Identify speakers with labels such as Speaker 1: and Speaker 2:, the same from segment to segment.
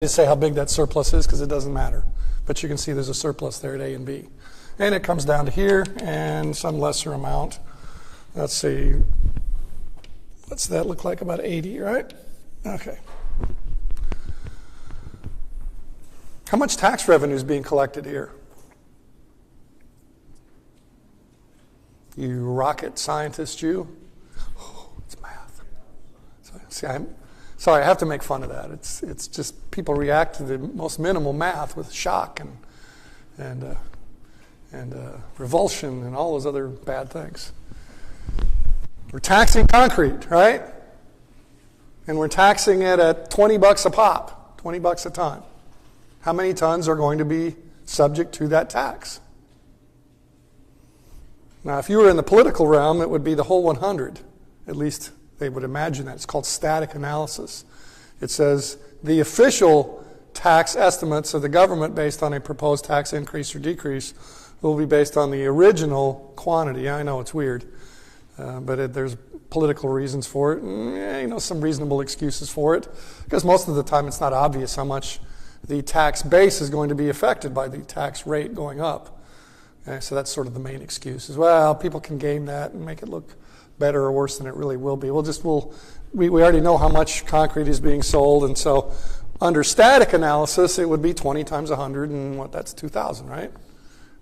Speaker 1: say how big that surplus is because it doesn't matter. But you can see there's a surplus there at A and B. And it comes down to here and some lesser amount. Let's see. What's that look like? About 80, right? Okay. How much tax revenue is being collected here? You rocket scientist, you? Oh, it's math. See, sorry, I have to make fun of that. It's just people react to the most minimal math with shock and revulsion and all those other bad things. We're taxing concrete, right? And we're taxing it at $20 a pop, $20 a ton. How many tons are going to be subject to that tax? Now, if you were in the political realm, it would be the whole 100. At least they would imagine that. It's called static analysis. It says the official tax estimates of the government based on a proposed tax increase or decrease will be based on the original quantity. I know it's weird, but there's political reasons for it. Some reasonable excuses for it, because most of the time it's not obvious how much the tax base is going to be affected by the tax rate going up. Okay, so that's sort of the main excuse. Is, well, people can game that and make it look better or worse than it really will be. We already know how much concrete is being sold, and so under static analysis, it would be 20 times 100, and that's 2,000, right?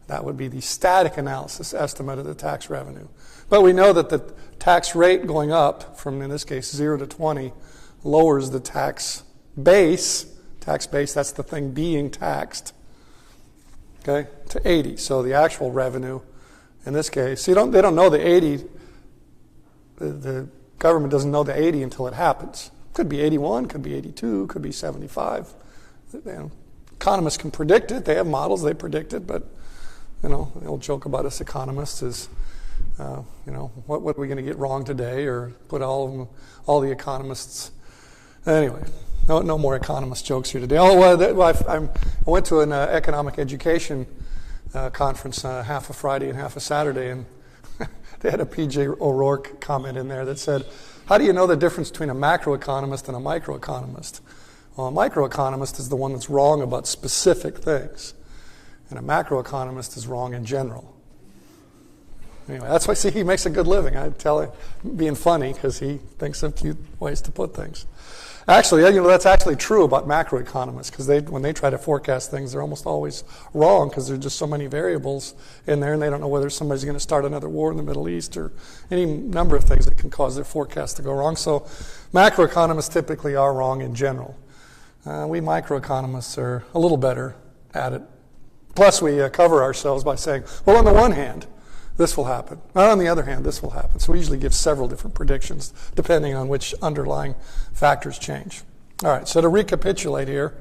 Speaker 1: That would be the static analysis estimate of the tax revenue. But we know that the tax rate going up from, in this case, 0 to 20, lowers the tax base. Tax base, that's the thing being taxed, okay, to 80. So the actual revenue, in this case, they don't know the 80. The government doesn't know the 80 until it happens. Could be 81, could be 82, could be 75. Economists can predict it. They have models, they predict it, but the old joke about us economists is, what are we going to get wrong today, or put all the economists. Anyway, no more economist jokes here today. I went to an economic education conference half a Friday and half a Saturday, and they had a P.J. O'Rourke comment in there that said, how do you know the difference between a macroeconomist and a microeconomist? Well, a microeconomist is the one that's wrong about specific things, and a macroeconomist is wrong in general. Anyway, that's why, he makes a good living. I tell him, being funny, because he thinks of cute ways to put things. Actually, that's actually true about macroeconomists, because when they try to forecast things, they're almost always wrong, because there are just so many variables in there, and they don't know whether somebody's going to start another war in the Middle East or any number of things that can cause their forecast to go wrong. So macroeconomists typically are wrong in general. We microeconomists are a little better at it. Plus, we cover ourselves by saying, well, on the one hand, this will happen. On the other hand, this will happen. So we usually give several different predictions depending on which underlying factors change. All right, so to recapitulate here,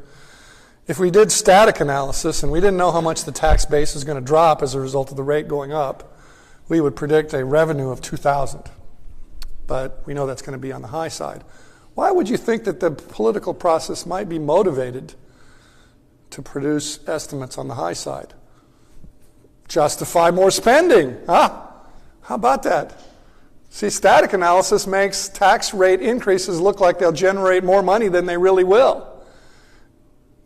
Speaker 1: if we did static analysis and we didn't know how much the tax base is going to drop as a result of the rate going up, we would predict a revenue of 2,000. But we know that's going to be on the high side. Why would you think that the political process might be motivated to produce estimates on the high side? Justify more spending. How about that? See, static analysis makes tax rate increases look like they'll generate more money than they really will.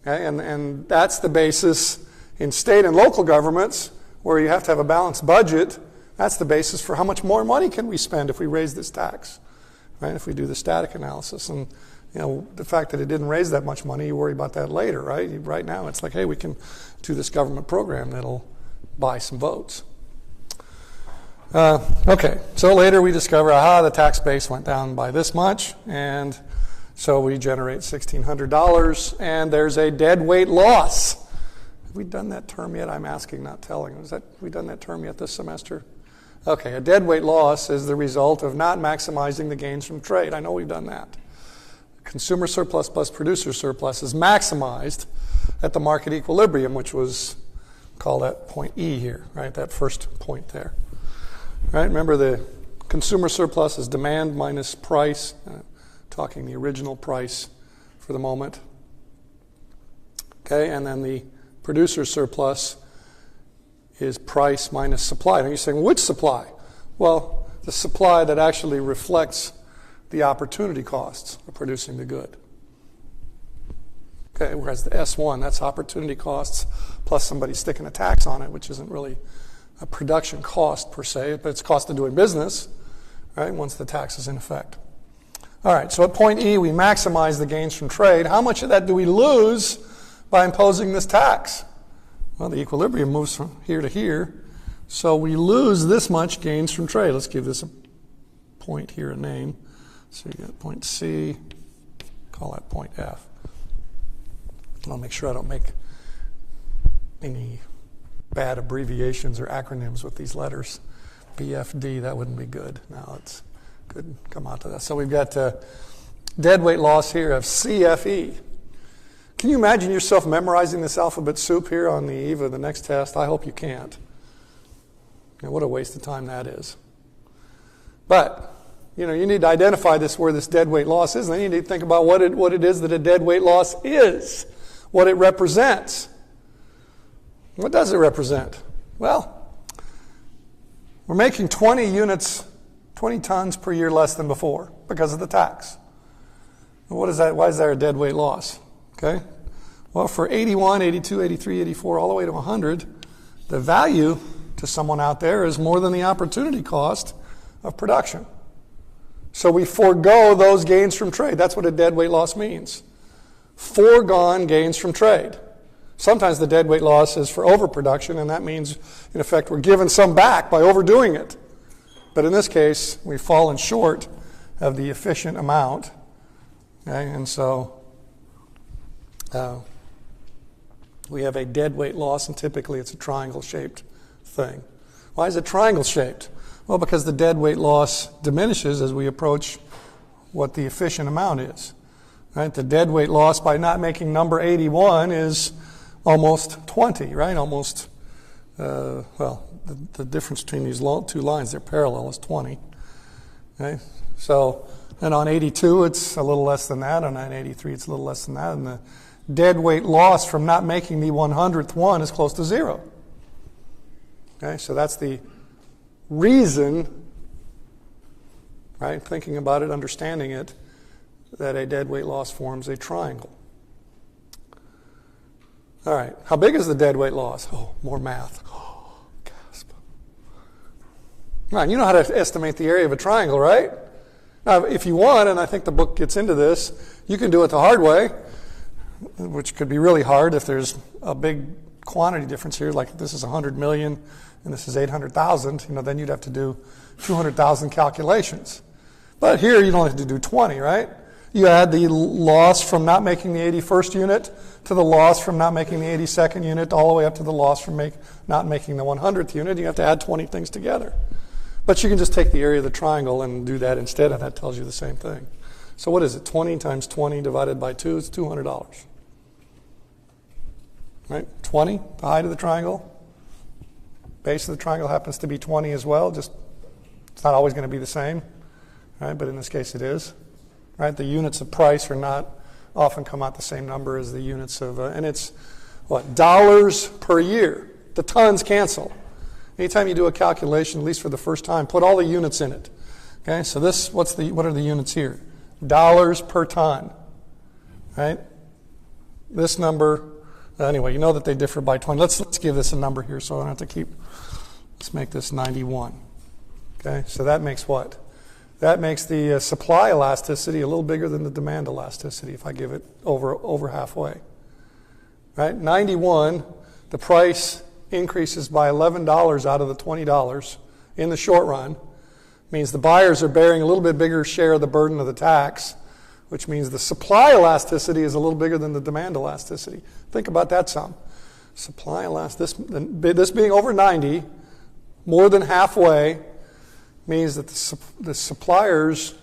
Speaker 1: Okay? And that's the basis in state and local governments, where you have to have a balanced budget. That's the basis for how much more money can we spend if we raise this tax, right? If we do the static analysis. And the fact that it didn't raise that much money, you worry about that later, right? Right now, it's like, hey, we can do this government program that'll buy some votes. Okay, so later we discover, the tax base went down by this much, and so we generate $1,600, and there's a deadweight loss. Have we done that term yet? I'm asking, not telling. Have we done that term yet this semester? Okay, a deadweight loss is the result of not maximizing the gains from trade. I know we've done that. Consumer surplus plus producer surplus is maximized at the market equilibrium, which was, call that point E here, right? That first point there. Right? Remember, the consumer surplus is demand minus price, talking the original price for the moment. Okay, and then the producer surplus is price minus supply. Now you're saying, which supply? Well, the supply that actually reflects the opportunity costs of producing the good. Okay, whereas the S1, that's opportunity costs plus somebody sticking a tax on it, which isn't really a production cost per se, but it's cost of doing business, right, once the tax is in effect. All right, so at point E, we maximize the gains from trade. How much of that do we lose by imposing this tax? Well, the equilibrium moves from here to here, so we lose this much gains from trade. Let's give this a point here a name. So you got point C, call that point F. I'll make sure I don't make any bad abbreviations or acronyms with these letters. BFD, that wouldn't be good. Now it's good come out to that. So we've got deadweight loss here of CFE. Can you imagine yourself memorizing this alphabet soup here on the eve of the next test? I hope you can't. Now, what a waste of time that is. But, you need to identify where this deadweight loss is, and then you need to think about what it is that a deadweight loss is, what it represents. What does it represent? Well, we're making 20 tons per year less than before because of the tax. What is that? Why is there a deadweight loss? Okay. Well, for 81, 82, 83, 84, all the way to 100, the value to someone out there is more than the opportunity cost of production. So we forego those gains from trade. That's what a deadweight loss means. Foregone gains from trade. Sometimes the deadweight loss is for overproduction, and that means, in effect, we're giving some back by overdoing it. But in this case, we've fallen short of the efficient amount. Okay? And so we have a deadweight loss, and typically it's a triangle-shaped thing. Why is it triangle-shaped? Well, because the deadweight loss diminishes as we approach what the efficient amount is. Right? The deadweight loss by not making number 81 is almost 20, right? Almost, the difference between these two lines, they're parallel, is 20. Okay? So, and on 82, it's a little less than that. On 83, it's a little less than that. And the deadweight loss from not making the 100th one is close to 0. Okay? So that's the reason, right, thinking about it, understanding it, that a deadweight loss forms a triangle. All right, how big is the deadweight loss? Oh, more math. Oh, gasp. All right, you know how to estimate the area of a triangle, right? Now, if you want, and I think the book gets into this, you can do it the hard way, which could be really hard if there's a big quantity difference here, like this is 100 million and this is 800,000, then you'd have to do 200,000 calculations. But here you don't have to do 20, right? You add the loss from not making the 81st unit to the loss from not making the 82nd unit all the way up to the loss from not making the 100th unit. You have to add 20 things together. But you can just take the area of the triangle and do that instead, and that tells you the same thing. So what is it? 20 times 20 divided by 2 is $200. Right? 20, the height of the triangle. Base of the triangle happens to be 20 as well. Just it's not always going to be the same, right? But in this case it is. Right? The units of price are not often come out the same number as the units of, and it's what, dollars per year. The tons cancel. Anytime you do a calculation, at least for the first time, put all the units in it. Okay, so this, what are the units here? Dollars per ton. Right? This number, anyway, you know that they differ by 20. Let's give this a number here so I don't have to keep, let's make this 91. Okay, so that makes what? That makes the supply elasticity a little bigger than the demand elasticity if I give it over halfway. Right? 91, the price increases by $11 out of the $20 in the short run. Means the buyers are bearing a little bit bigger share of the burden of the tax, which means the supply elasticity is a little bigger than the demand elasticity. Think about that some. Supply elasticity, this being over 90, more than halfway, means that the suppliers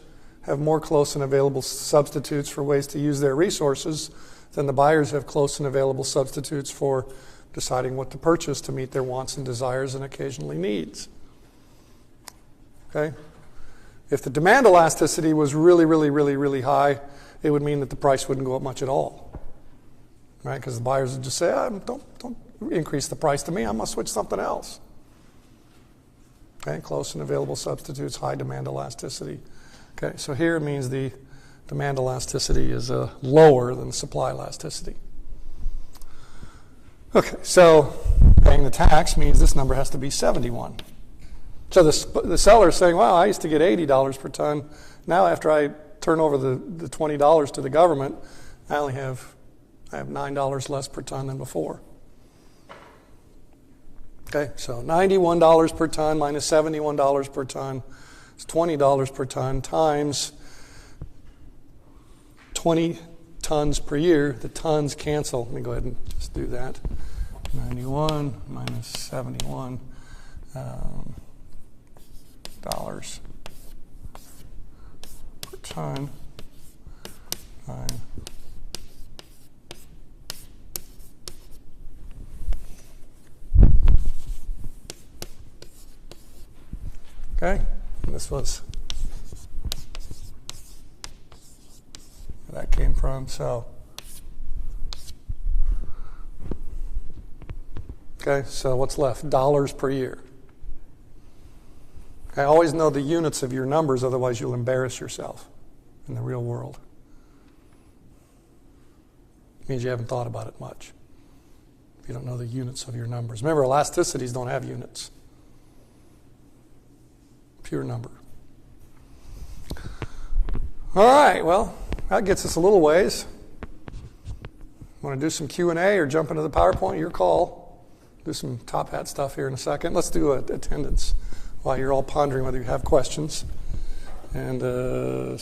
Speaker 1: have more close and available substitutes for ways to use their resources than the buyers have close and available substitutes for deciding what to purchase to meet their wants and desires and occasionally needs. Okay? If the demand elasticity was really, really, really, really high, it would mean that the price wouldn't go up much at all. Right? Because the buyers would just say, don't increase the price to me, I must switch something else. Okay, close and available substitutes, high demand elasticity. Okay, so here it means the demand elasticity is lower than the supply elasticity. Okay, so paying the tax means this number has to be 71. So the seller is saying, wow, I used to get $80 per ton. Now after I turn over the $20 to the government, I have $9 less per ton than before. Okay, so $91 per ton minus $71 per ton is $20 per ton times 20 tons per year. The tons cancel. Let me go ahead and just do that. 91 minus 71 dollars per ton. Okay, and this was where that came from. So, okay, so what's left? Dollars per year. Okay, always know the units of your numbers, otherwise you'll embarrass yourself in the real world. It means you haven't thought about it much if you don't know the units of your numbers. Remember, elasticities don't have units. Pure number. All right, well, that gets us a little ways. Want to do some Q&A or jump into the PowerPoint? Your call. Do some top hat stuff here in a second. Let's do attendance while you're all pondering whether you have questions. And there.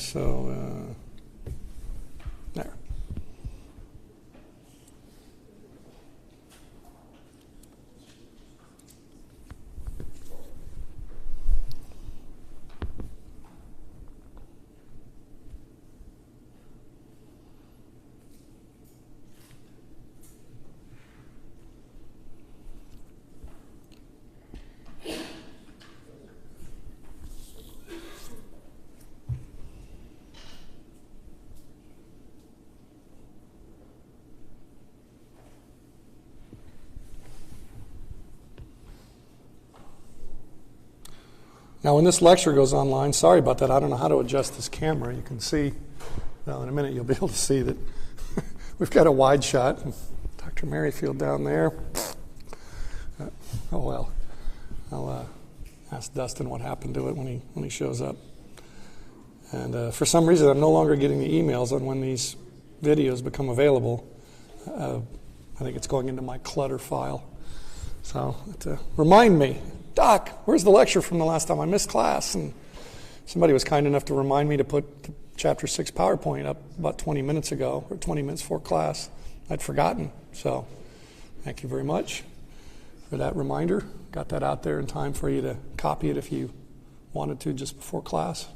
Speaker 1: Now, when this lecture goes online, sorry about that, I don't know how to adjust this camera. You can see, well, in a minute you'll be able to see that we've got a wide shot. Dr. Merrifield down there. Oh, well. I'll ask Dustin what happened to it when he shows up. And for some reason, I'm no longer getting the emails on when these videos become available. I think it's going into my clutter file. So, remind me. Doc, where's the lecture from the last time I missed class? And somebody was kind enough to remind me to put the Chapter 6 PowerPoint up about 20 minutes ago, or 20 minutes before class. I'd forgotten. So thank you very much for that reminder. Got that out there in time for you to copy it if you wanted to just before class.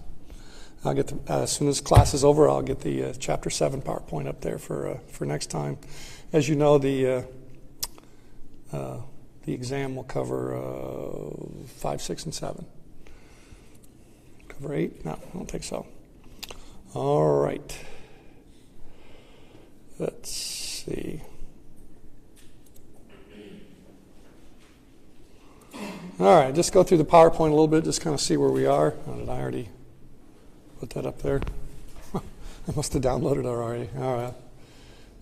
Speaker 1: I'll get as soon as class is over, I'll get the Chapter 7 PowerPoint up there for next time. As you know, the exam will cover 5, 6, and 7. Cover 8? No, I don't think so. All right. Let's see. All right, just go through the PowerPoint a little bit, just kind of see where we are. Oh, did I already put that up there? I must have downloaded it already. All right,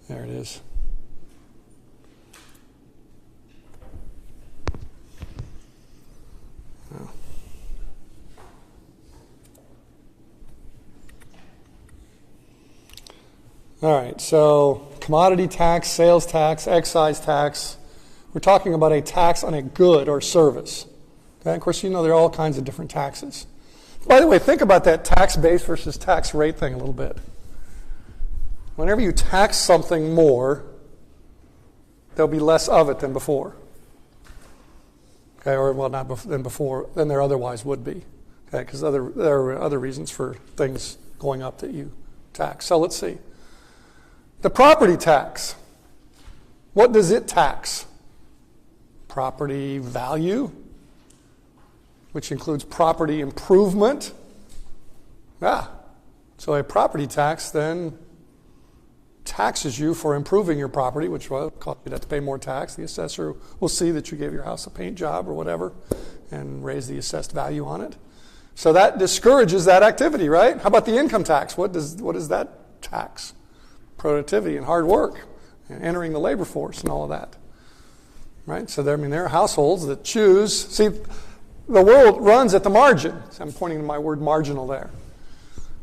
Speaker 1: there it is. Oh. All right, so commodity tax, sales tax, excise tax. We're talking about a tax on a good or service. Okay? Of course, you know there are all kinds of different taxes. By the way, think about that tax base versus tax rate thing a little bit. Whenever you tax something more, there'll be less of it than before. Okay, or well, not than before, than there otherwise would be. Okay, because there are other reasons for things going up that you tax. So let's see. The property tax. What does it tax? Property value, which includes property improvement. So a property tax then taxes you for improving your property, which will cause you to have to pay more tax. The assessor will see that you gave your house a paint job or whatever and raise the assessed value on it. So that discourages that activity, right? How about the income tax? What does that tax? Productivity and hard work and entering the labor force and all of that. right? So there are households that choose. See, the world runs at the margin. So I'm pointing to my word marginal there.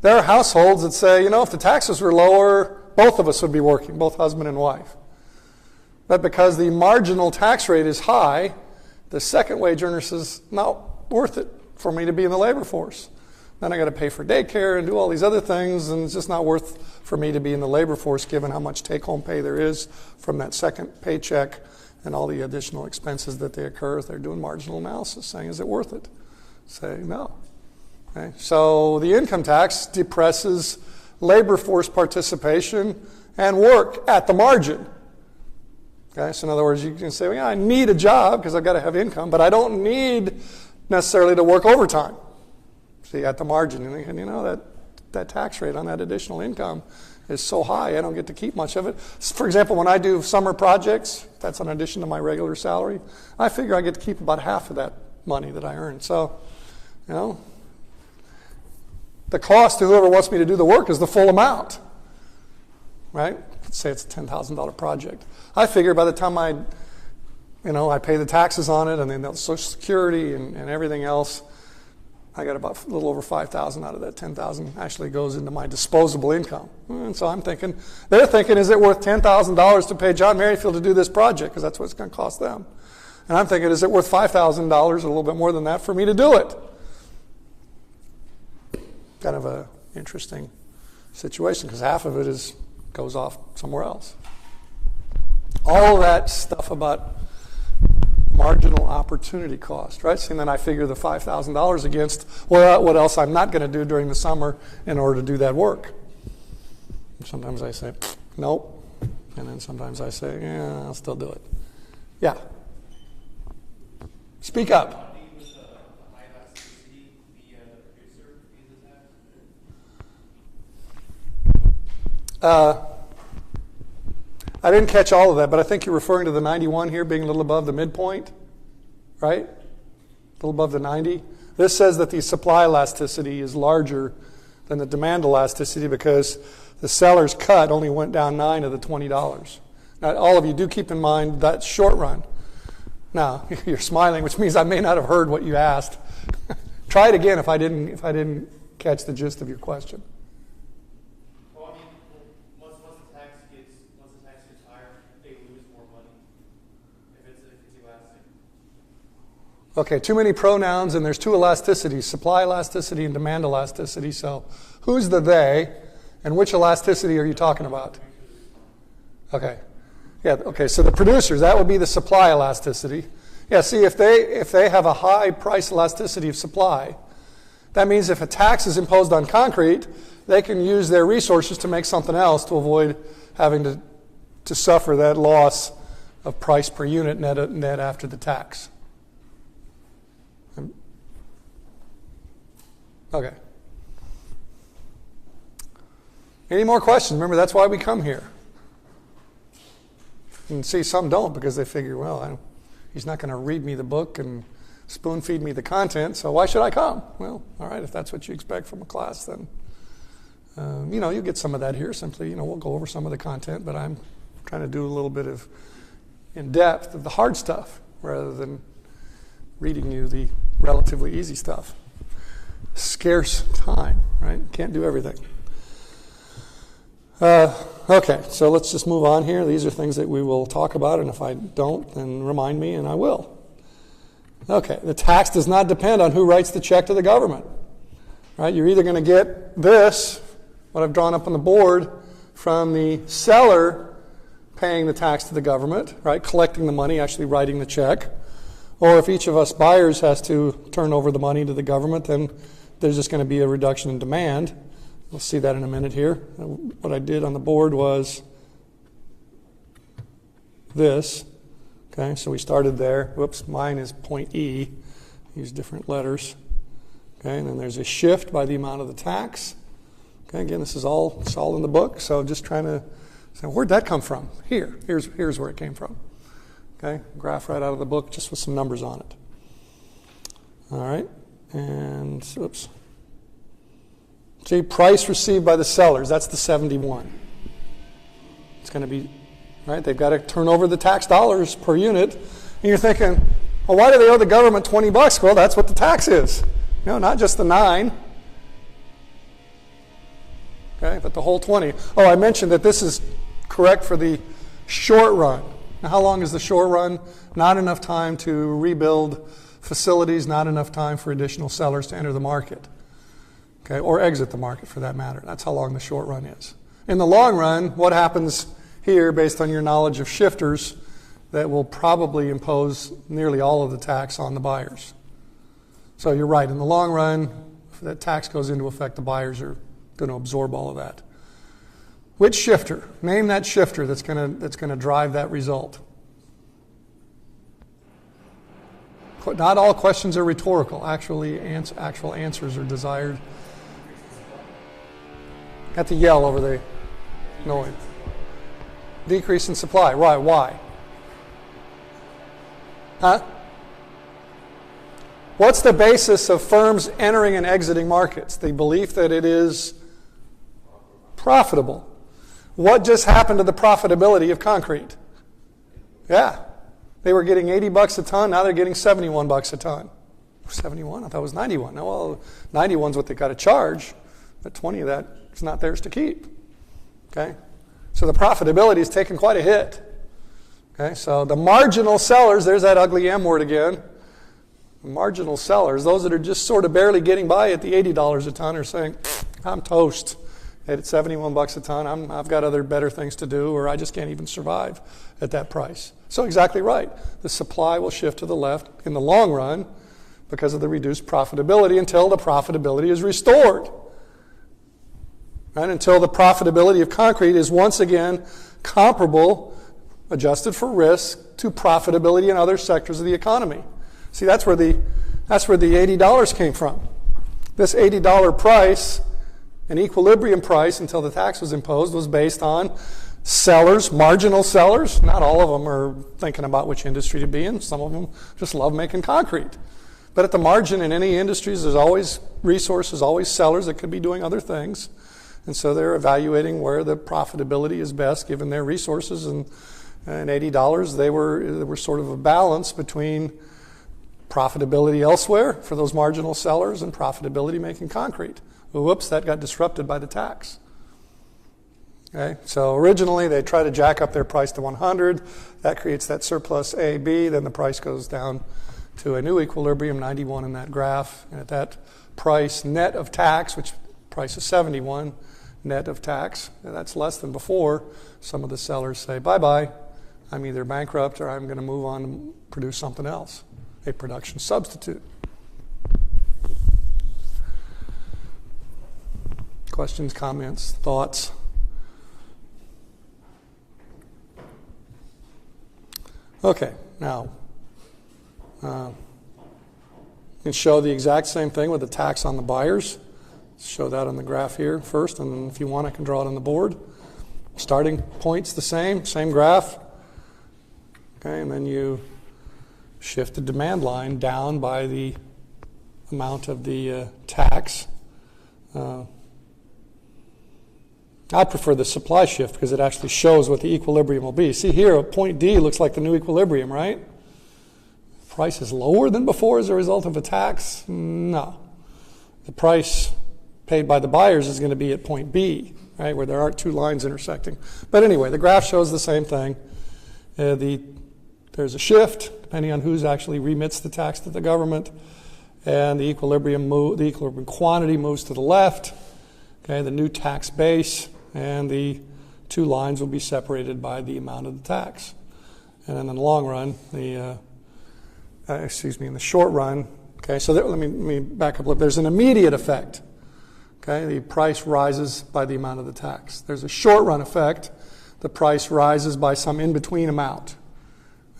Speaker 1: There are households that say, if the taxes were lower, both of us would be working, both husband and wife. But because the marginal tax rate is high, the second wage earner says, not worth it for me to be in the labor force. Then I got to pay for daycare and do all these other things, and it's just not worth for me to be in the labor force given how much take-home pay there is from that second paycheck and all the additional expenses that they occur as they're doing marginal analysis, saying, is it worth it? Say, no. Okay? So the income tax depresses labor force participation and work at the margin. Okay? So in other words, you can say, well, yeah, I need a job because I've got to have income, but I don't need necessarily to work overtime. See, at the margin, you're thinking, that tax rate on that additional income is so high, I don't get to keep much of it. For example, when I do summer projects, that's in addition to my regular salary, I figure I get to keep about half of that money that I earn. So, the cost to whoever wants me to do the work is the full amount, right? Let's say it's a $10,000 project. I figure by the time I pay the taxes on it and then the Social Security and everything else, I got about a little over $5,000 out of that. $10,000 actually goes into my disposable income. And so they're thinking, is it worth $10,000 to pay John Merrifield to do this project? Because that's what it's going to cost them. And I'm thinking, is it worth $5,000 or a little bit more than that for me to do it? Kind of an interesting situation because half of it goes off somewhere else. All of that stuff about marginal opportunity cost, right? So then I figure the $5,000 against what else I'm not going to do during the summer in order to do that work. And sometimes I say, nope. And then sometimes I say, yeah, I'll still do it. Yeah. Speak up. I didn't catch all of that, but I think you're referring to the 91 here being a little above the midpoint, right? A little above the 90. This says that the supply elasticity is larger than the demand elasticity because the seller's cut only went down 9 of the $20. Now, all of you do keep in mind that short run. Now, you're smiling, which means I may not have heard what you asked. Try it again if I didn't catch the gist of your question. Okay, too many pronouns, and there's two elasticities, supply elasticity and demand elasticity. So who's the they, and which elasticity are you talking about? Okay. Yeah, okay, so the producers, that would be the supply elasticity. Yeah, see, if they have a high price elasticity of supply, that means if a tax is imposed on concrete, they can use their resources to make something else to avoid having to suffer that loss of price per unit net after the tax. Okay. Any more questions? Remember, that's why we come here. And see, some don't because they figure, well, he's not going to read me the book and spoon feed me the content, so why should I come? Well, all right, if that's what you expect from a class, then, you get some of that here. Simply, we'll go over some of the content, but I'm trying to do a little bit of in-depth of the hard stuff rather than reading you the relatively easy stuff. Scarce time, right? Can't do everything. Okay, so let's just move on here. These are things that we will talk about, and if I don't, then remind me, and I will. Okay, the tax does not depend on who writes the check to the government, right? You're either going to get this, what I've drawn up on the board, from the seller paying the tax to the government, right? Collecting the money, actually writing the check. Or if each of us buyers has to turn over the money to the government, then there's just going to be a reduction in demand. We'll see that in a minute here. What I did on the board was this. Okay, so we started there. Whoops, mine is point E. Use different letters. Okay, and then there's a shift by the amount of the tax. Okay, again, it's all in the book. So just trying to say, where'd that come from? Here's where it came from. Okay, graph right out of the book, just with some numbers on it. All right, and oops. See, price received by the sellers, that's the 71. It's going to be, right, they've got to turn over the tax dollars per unit, And you're thinking, well, why do they owe the government $20? Well, that's what the tax is. No, not just the 9. Okay, but the whole 20. Oh, I mentioned that this is correct for the short run. Now, how long is the short run? Not enough time to rebuild facilities, not enough time for additional sellers to enter the market. Okay, or exit the market for that matter. That's how long the short run is. In the long run, what happens here, based on your knowledge of shifters, that will probably impose nearly all of the tax on the buyers. So you're right, in the long run, if that tax goes into effect, the buyers are going to absorb all of that. Which shifter? Name that shifter that's going to drive that result. Not all questions are rhetorical. Actual answers are desired. Got to yell over the noise. Decrease in supply. Right, why? Huh? What's the basis of firms entering and exiting markets? The belief that it is profitable. What just happened to the profitability of concrete? Yeah. They were getting $80 a ton, now they're getting $71 a ton. 71? I thought it was 91. No, well, 91 is what they got to charge, but 20 of that is not theirs to keep. Okay? So the profitability is taking quite a hit. Okay? So the marginal sellers, there's that ugly M word again. The marginal sellers, those that are just sort of barely getting by at the $80 a ton, are saying, I'm toast. At $71 a ton, I've got other better things to do, or I just can't even survive at that price. So exactly right. The supply will shift to the left in the long run because of the reduced profitability until the profitability is restored. Right? Until the profitability of concrete is once again comparable, adjusted for risk, to profitability in other sectors of the economy. See, that's where the $80 came from. This $80 price, an equilibrium price until the tax was imposed, was based on sellers, marginal sellers. Not all of them are thinking about which industry to be in. Some of them just love making concrete. But at the margin in any industries, there's always resources, always sellers that could be doing other things. And so they're evaluating where the profitability is best given their resources. And $80, they were sort of a balance between profitability elsewhere for those marginal sellers and profitability making concrete. Whoops, that got disrupted by the tax. Okay, so originally they try to jack up their price to 100. That creates that surplus A, B. Then the price goes down to a new equilibrium, 91 in that graph. And at that price, net of tax, which price is 71, net of tax, that's less than before. Some of the sellers say, bye-bye. I'm either bankrupt or I'm going to move on and produce something else, a production substitute. Questions, comments, thoughts? Okay, now, you can show the exact same thing with the tax on the buyers. Show that on the graph here first, and then if you want, I can draw it on the board. Starting point's the same graph. Okay, and then you shift the demand line down by the amount of the tax. I prefer the supply shift because it actually shows what the equilibrium will be. See here, point D looks like the new equilibrium, right? Price is lower than before as a result of a tax? No. The price paid by the buyers is going to be at point B, right, where there aren't two lines intersecting. But anyway, the graph shows the same thing. There's a shift depending on who's actually remits the tax to the government, and the equilibrium quantity moves to the left. Okay, the new tax base, and the two lines will be separated by the amount of the tax. And then in the long run, in the short run, okay, so let me back up a little. There's an immediate effect. Okay, the price rises by the amount of the tax. There's a short run effect. The price rises by some in-between amount.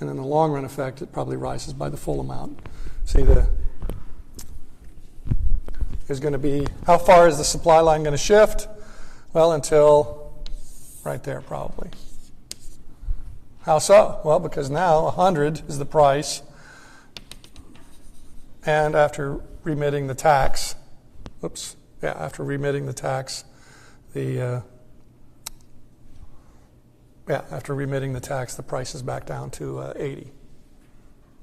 Speaker 1: And in the long run effect, it probably rises by the full amount. See, there's going to be, how far is the supply line going to shift? Well, until right there probably. How so? Well, because now 100 is the price, and after remitting the tax, the price is back down to 80.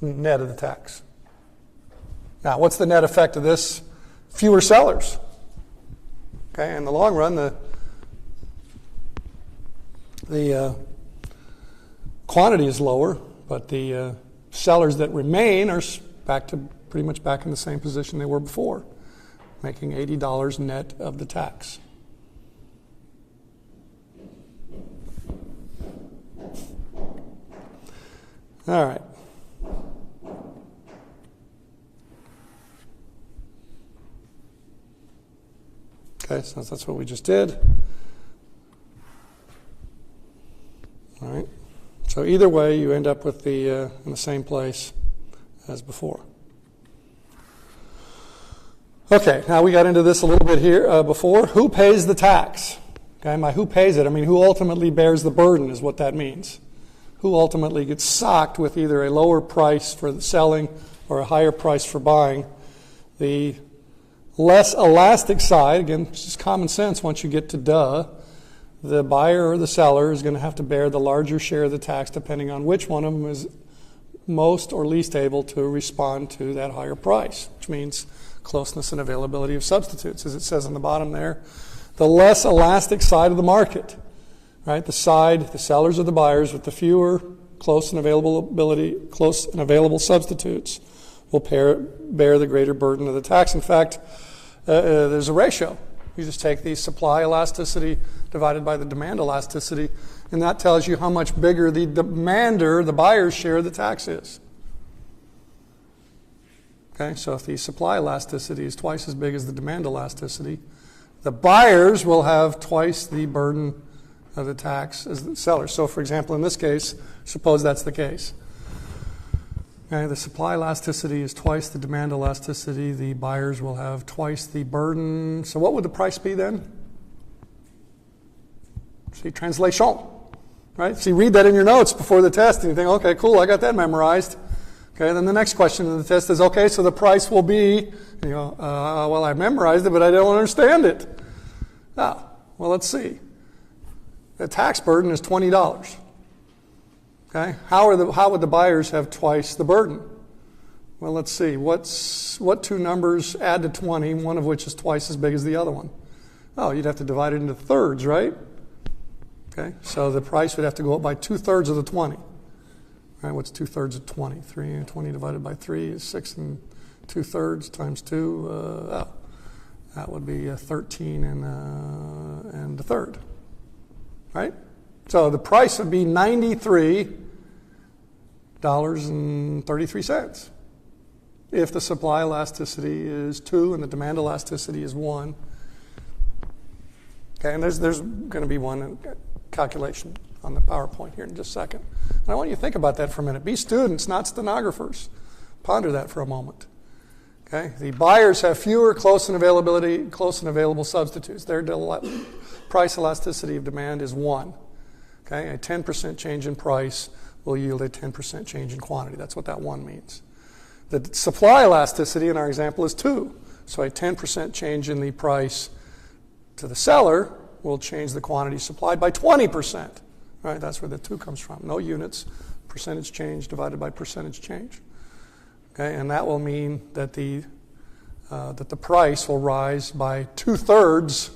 Speaker 1: net of the tax. Now, what's the net effect of this? Fewer sellers. Okay, in the long run, the quantity is lower, but the sellers that remain are pretty much back in the same position they were before, making $80 net of the tax. All right. Okay, so that's what we just did. All right. So either way, you end up with in the same place as before. Okay, now we got into this a little bit here before. Who pays the tax? Okay, who pays it? I mean, who ultimately bears the burden is what that means. Who ultimately gets socked with either a lower price for the selling or a higher price for buying. The less elastic side, again, it's just common sense once you get to the buyer or the seller is going to have to bear the larger share of the tax depending on which one of them is most or least able to respond to that higher price, which means closeness and availability of substitutes, as it says on the bottom there. The less elastic side of the market, right? The sellers or the buyers with the fewer close and available substitutes will bear the greater burden of the tax. In fact, there's a ratio. You just take the supply elasticity divided by the demand elasticity, and that tells you how much bigger the buyer's share of the tax is. Okay, so if the supply elasticity is twice as big as the demand elasticity, the buyers will have twice the burden of the tax as the sellers. So, for example, in this case, suppose that's the case. Okay, the supply elasticity is twice the demand elasticity. The buyers will have twice the burden. So what would the price be then? See, translation, right? So you read that in your notes before the test and you think, okay, cool, I got that memorized. Okay, then the next question in the test is, okay, so the price will be, and you go, well, I memorized it, but I don't understand it. Ah, well, let's see. The tax burden is $20. Okay, how would the buyers have twice the burden? Well, let's see. What two numbers add to 20, one of which is twice as big as the other one? Oh, you'd have to divide it into thirds, right? Okay, so the price would have to go up by 2/3 of the 20. All right, what's 2/3 of 20? 20 divided by 3 is 6 2/3 times 2. That would be 13 and a third. Right? So the price would be $93.33 if the supply elasticity is 2 and the demand elasticity is 1. Okay, and there's going to be one calculation on the PowerPoint here in just a second. And I want you to think about that for a minute. Be students, not stenographers. Ponder that for a moment. Okay, the buyers have fewer close and available substitutes. Their price elasticity of demand is 1. Okay, a 10% change in price will yield a 10% change in quantity. That's what that 1 means. The supply elasticity in our example is 2. So a 10% change in the price to the seller will change the quantity supplied by 20%. Right, that's where the 2 comes from. No units, percentage change divided by percentage change. Okay, and that will mean that the price will rise by 2/3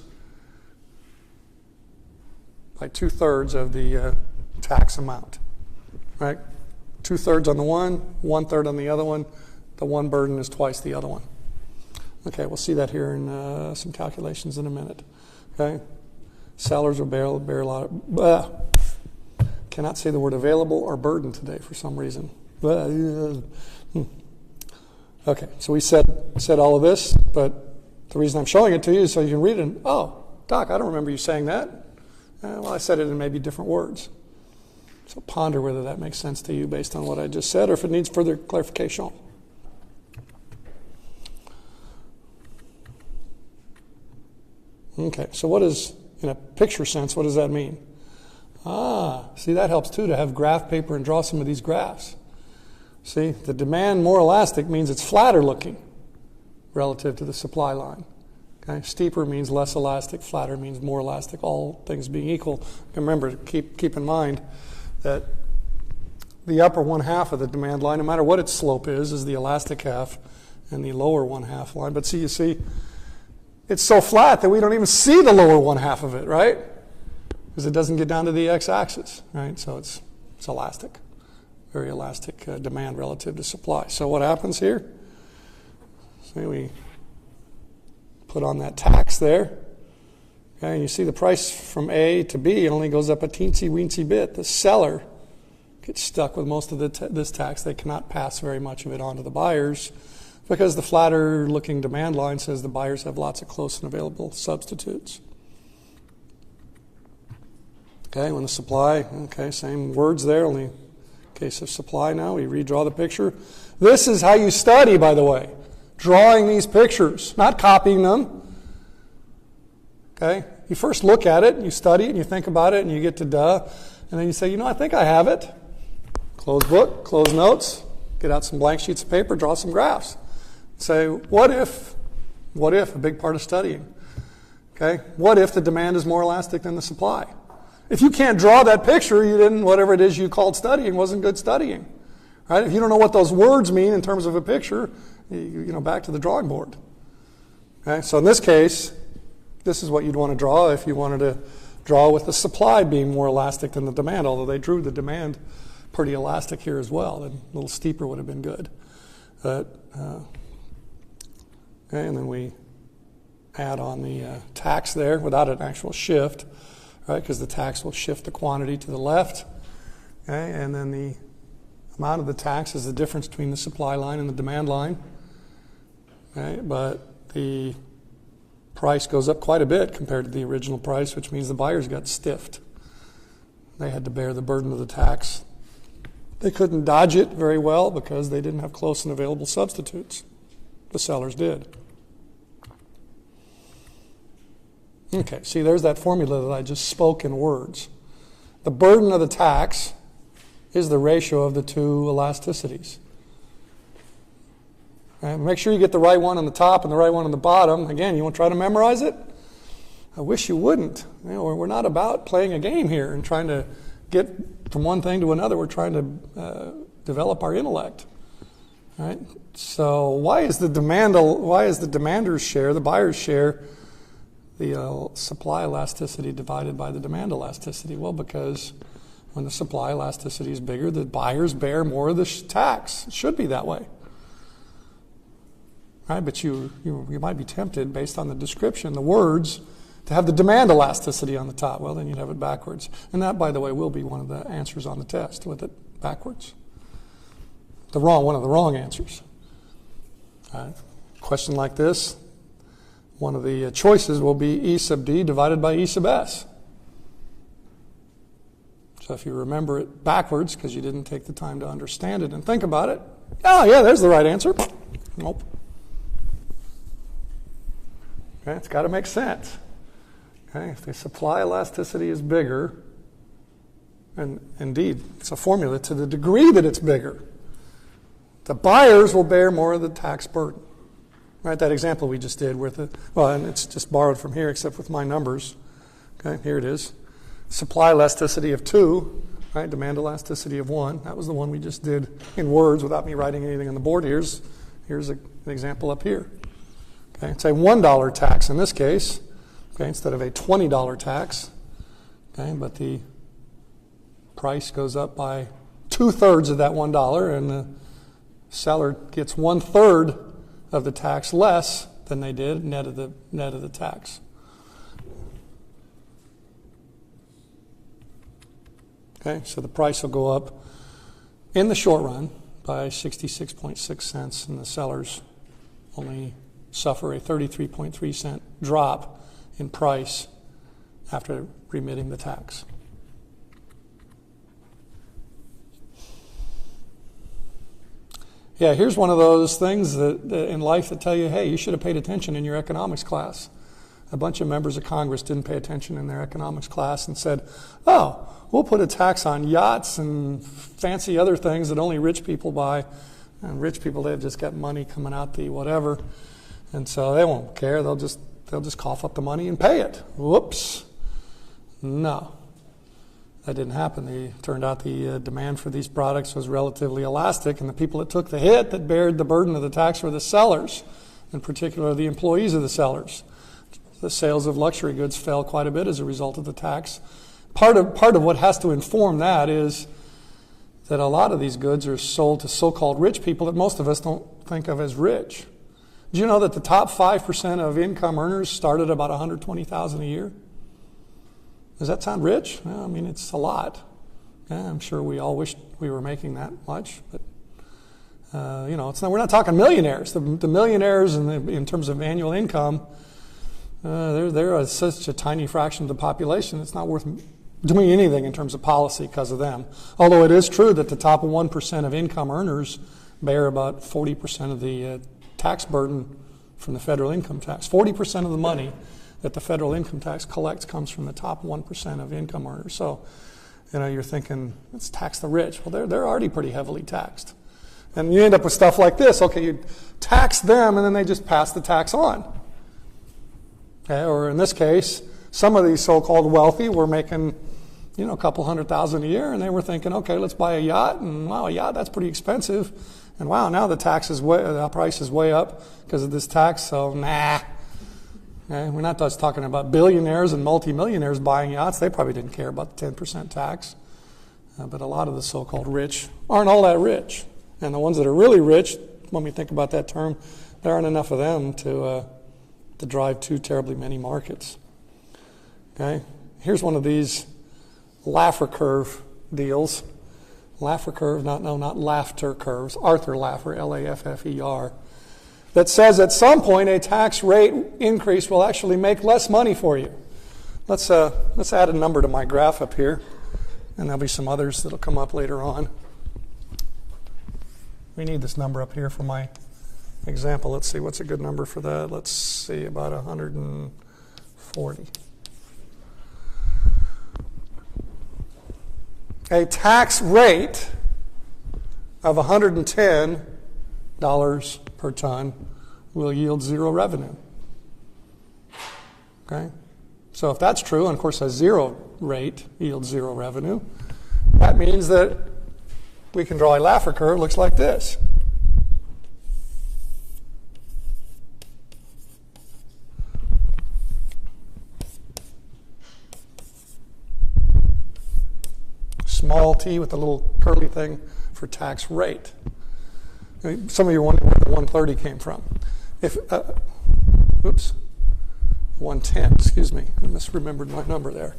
Speaker 1: of the tax amount. Right, 2/3 on the one, 1/3 on the other one. The one burden is twice the other one. Okay, we'll see that here in some calculations in a minute. Okay, sellers will bear a lot of. Cannot say the word available or burden today for some reason. Okay, so we said all of this, but the reason I'm showing it to you is so you can read it and, oh, Doc, I don't remember you saying that. Well, I said it in maybe different words. So ponder whether that makes sense to you based on what I just said or if it needs further clarification. Okay, so what is, in a picture sense, what does that mean? See, that helps too, to have graph paper and draw some of these graphs. See, the demand more elastic means it's flatter looking relative to the supply line. Okay? Steeper means less elastic, flatter means more elastic, all things being equal. And remember, keep in mind that the upper one half of the demand line, no matter what its slope is the elastic half, and the lower one half line. But you see, it's so flat that we don't even see the lower one half of it, right? Because it doesn't get down to the x-axis, right? So it's elastic, very elastic demand relative to supply. So what happens here? Say we put on that tax there, okay, and you see the price from A to B only goes up a teensy-weensy bit. The seller gets stuck with most of this tax. They cannot pass very much of it on to the buyers because the flatter looking demand line says the buyers have lots of close and available substitutes. Okay, when the supply, okay, same words there, only in case of supply now, we redraw the picture. This is how you study, by the way, drawing these pictures, not copying them. Okay, you first look at it, you study it, and you think about it, and you get to duh, and then you say, I think I have it. Close book, close notes, get out some blank sheets of paper, draw some graphs. Say, what if, a big part of studying. Okay, what if the demand is more elastic than the supply? If you can't draw that picture, you didn't, whatever it is you called studying wasn't good studying. Right? If you don't know what those words mean in terms of a picture, back to the drawing board. Okay, so in this case, this is what you'd want to draw if you wanted to draw with the supply being more elastic than the demand, although they drew the demand pretty elastic here as well. A little steeper would have been good. Okay, and then we add on the tax there without an actual shift, right? Because the tax will shift the quantity to the left. Okay, and then the amount of the tax is the difference between the supply line and the demand line. Okay, but the price goes up quite a bit compared to the original price, which means the buyers got stiffed. They had to bear the burden of the tax. They couldn't dodge it very well because they didn't have close and available substitutes. The sellers did. Okay, see, there's that formula that I just spoke in words. The burden of the tax is the ratio of the two elasticities. And make sure you get the right one on the top and the right one on the bottom. Again, you want to try to memorize it? I wish you wouldn't. We're not about playing a game here and trying to get from one thing to another. We're trying to develop our intellect. Right? So why is the demander's share, the buyer's share, the supply elasticity divided by the demand elasticity? Well, because when the supply elasticity is bigger, the buyers bear more of the tax. It should be that way. Right? But you might be tempted, based on the description, the words, to have the demand elasticity on the top. Well, then you'd have it backwards. And that, by the way, will be one of the answers on the test, with it backwards. One of the wrong answers. Question like this, one of the choices will be E sub D divided by E sub S. So if you remember it backwards, because you didn't take the time to understand it and think about it, oh yeah, there's the right answer. Nope. Okay, it's got to make sense. Okay, if the supply elasticity is bigger, and indeed, it's a formula to the degree that it's bigger, the buyers will bear more of the tax burden. Right, that example we just did with and it's just borrowed from here, except with my numbers. Okay, here it is. Supply elasticity of 2, right? Demand elasticity of 1. That was the one we just did in words without me writing anything on the board. Here's an example up here. Okay, it's a $1 tax in this case, okay, instead of a $20 tax. Okay, but the price goes up by 2/3 of that $1, and the seller gets 1/3 of the tax less than they did net of the tax. Okay, so the price will go up in the short run by 66.6 cents, and the sellers only suffer a 33.3 cent drop in price after remitting the tax. Yeah, here's one of those things that in life that tell you, hey, you should have paid attention in your economics class. A bunch of members of Congress didn't pay attention in their economics class and said, oh, we'll put a tax on yachts and fancy other things that only rich people buy. And rich people, they've just got money coming out the whatever. And so they won't care. They'll just cough up the money and pay it. Whoops. No. That didn't happen. It turned out the demand for these products was relatively elastic, and the people that took the hit, that bared the burden of the tax, were the sellers, in particular the employees of the sellers. The sales of luxury goods fell quite a bit as a result of the tax. Part of what has to inform that is that a lot of these goods are sold to so-called rich people that most of us don't think of as rich. Do you know that the top 5% of income earners start at about $120,000 a year? Does that sound rich? Well, I mean, it's a lot. Yeah, I'm sure we all wish we were making that much, but we're not talking millionaires. The millionaires in terms of annual income, they're such a tiny fraction of the population. It's not worth doing anything in terms of policy because of them. Although it is true that the top 1% of income earners bear about 40% of the tax burden from the federal income tax. 40% of the money that the federal income tax collects comes from the top 1% of income earners. So, you're thinking, let's tax the rich. Well, they're already pretty heavily taxed. And you end up with stuff like this. Okay, you tax them, and then they just pass the tax on. Okay, or in this case, some of these so-called wealthy were making, a couple $100,000 a year, and they were thinking, okay, let's buy a yacht, and wow, a yacht, that's pretty expensive. And wow, now the price is way up because of this tax, so nah. Okay, we're not just talking about billionaires and multimillionaires buying yachts. They probably didn't care about the 10% tax. But a lot of the so-called rich aren't all that rich. And the ones that are really rich, when we think about that term, there aren't enough of them to drive too terribly many markets. Okay, here's one of these Laffer curve deals. Laffer curve, not laughter curves. Arthur Laffer, Laffer, that says at some point a tax rate increase will actually make less money for you. Let's add a number to my graph up here, and there'll be some others that'll come up later on. We need this number up here for my example. Let's see, what's a good number for that? Let's see, about 140. A tax rate of $110 per ton will yield zero revenue. Okay? So if that's true, and of course a zero rate yields zero revenue, that means that we can draw a Laffer curve. Looks like this. Small t with a little curly thing for tax rate. Some of you wonder where the 130 came from. 110, excuse me. I misremembered my number there.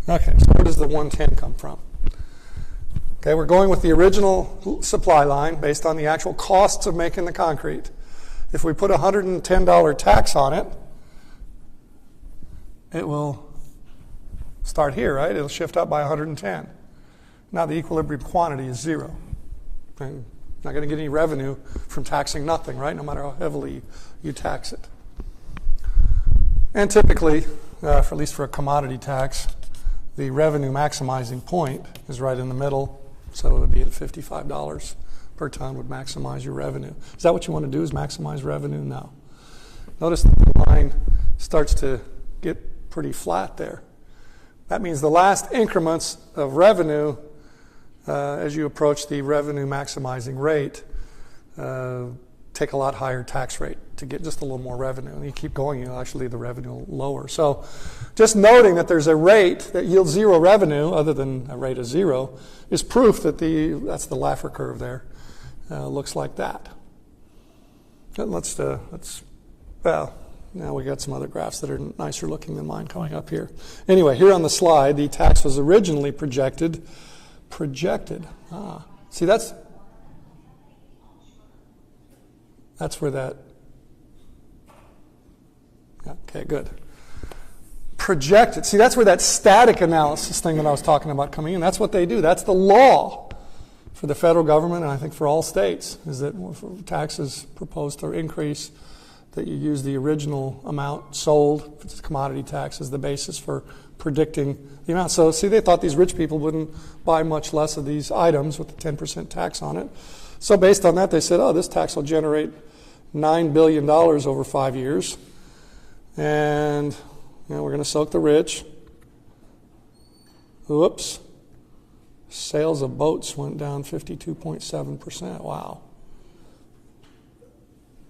Speaker 1: Okay, so where does the 110 come from? Okay, we're going with the original supply line based on the actual costs of making the concrete. If we put a $110 tax on it, it will start here, right? It'll shift up by 110. Now the equilibrium quantity is zero. Okay? Not going to get any revenue from taxing nothing, right? No matter how heavily you tax it. And typically, at least for a commodity tax, the revenue maximizing point is right in the middle, so it would be at $55 per ton would maximize your revenue. Is that what you want to do, is maximize revenue? No. Notice that the line starts to get pretty flat there. That means the last increments of revenue as you approach the revenue maximizing rate take a lot higher tax rate to get just a little more revenue. And you keep going, you'll actually leave the revenue lower. So just noting that there's a rate that yields zero revenue, other than a rate of zero, is proof that that's the Laffer curve there. Looks like that. Now we got some other graphs that are nicer looking than mine coming up here. Anyway, here on the slide, the tax was originally projected. See, that's where that. Okay, good. Projected. See, that's where that static analysis thing that I was talking about coming in. That's what they do. That's the law for the federal government, and I think for all states, is that for taxes proposed to increase, that you use the original amount sold, if it's a commodity tax, as the basis for predicting the amount. So, see, they thought these rich people wouldn't buy much less of these items with the 10% tax on it. So based on that, they said, this tax will generate $9 billion over 5 years. And we're going to soak the rich. Whoops. Sales of boats went down 52.7%. Wow.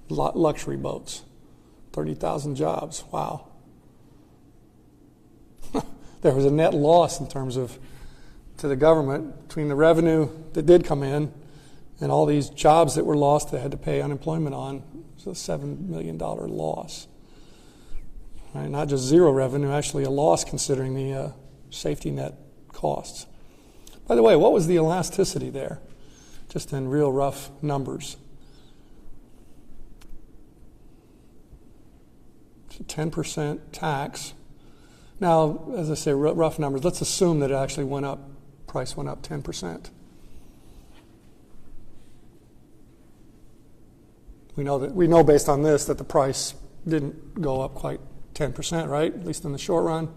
Speaker 1: Luxury boats. 30,000 jobs. Wow. There was a net loss in terms of to the government between the revenue that did come in and all these jobs that were lost that had to pay unemployment on. It was a $7 million loss. Right? Not just zero revenue, actually a loss considering the safety net costs. By the way, what was the elasticity there? Just in real rough numbers. 10% tax. Now, as I say, rough numbers, let's assume that it actually went up, price went up 10%. We know based on this that the price didn't go up quite 10%, right? At least in the short run.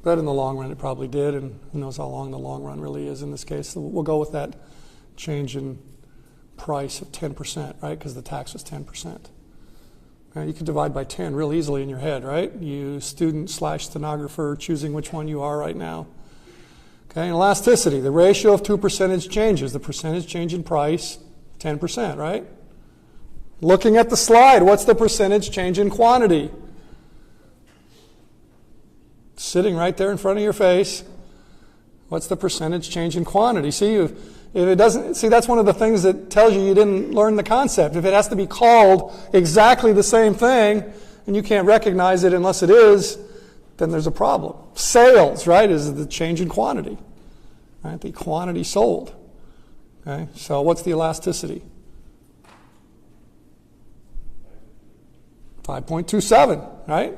Speaker 1: But in the long run, it probably did, and who knows how long the long run really is in this case. So we'll go with that change in price of 10%, right? Because the tax was 10%. Now, you can divide by 10 real easily in your head, right? You student/stenographer choosing which one you are right now. Okay, and elasticity, the ratio of two percentage changes. The percentage change in price, 10%, right? Looking at the slide, what's the percentage change in quantity? Sitting right there in front of your face. What's the percentage change in quantity? See, if it doesn't, that's one of the things that tells you didn't learn the concept. If it has to be called exactly the same thing, and you can't recognize it unless it is, then there's a problem. Sales, right, is the change in quantity. Right? The quantity sold. Okay? So what's the elasticity? 5.27, right?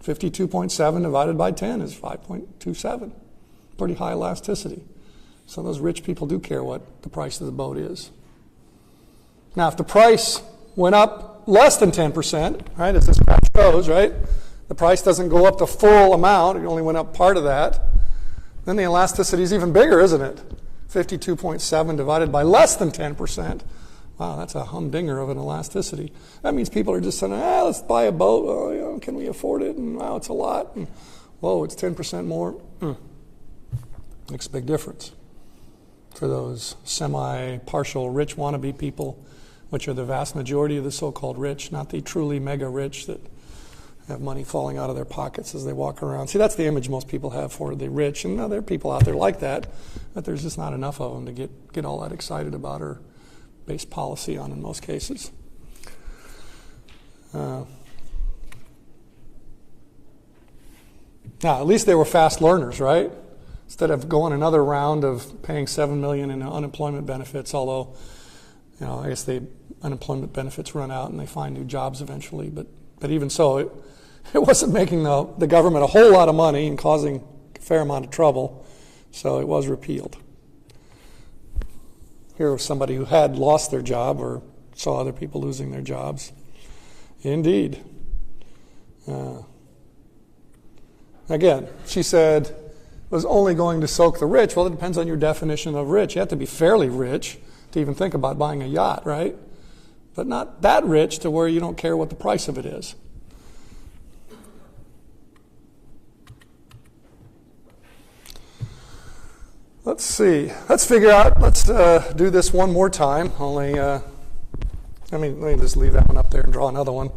Speaker 1: 52.7 divided by 10 is 5.27. Pretty high elasticity. So those rich people do care what the price of the boat is. Now, if the price went up less than 10%, right, as this graph shows, right, the price doesn't go up the full amount, it only went up part of that, then the elasticity is even bigger, isn't it? 52.7 divided by less than 10%. Wow, that's a humdinger of an elasticity. That means people are just saying, let's buy a boat. Oh, can we afford it? And wow, it's a lot. And, whoa, it's 10% more. Makes a big difference for those semi-partial rich wannabe people, which are the vast majority of the so-called rich, not the truly mega rich that have money falling out of their pockets as they walk around. See, that's the image most people have for the rich. And there are people out there like that, but there's just not enough of them to get all that excited about or base policy on in most cases. Now, at least they were fast learners, right? Instead of going another round of paying $7 million in unemployment benefits, although, I guess the unemployment benefits run out and they find new jobs eventually. But even so, it wasn't making the government a whole lot of money and causing a fair amount of trouble, so it was repealed. Here was somebody who had lost their job or saw other people losing their jobs. Indeed. Again, she said, was only going to soak the rich. Well, it depends on your definition of rich. You have to be fairly rich to even think about buying a yacht, right? But not that rich to where you don't care what the price of it is. Let's see. Let's figure out. Let's do this one more time. Only, let me just leave that one up there and draw another one.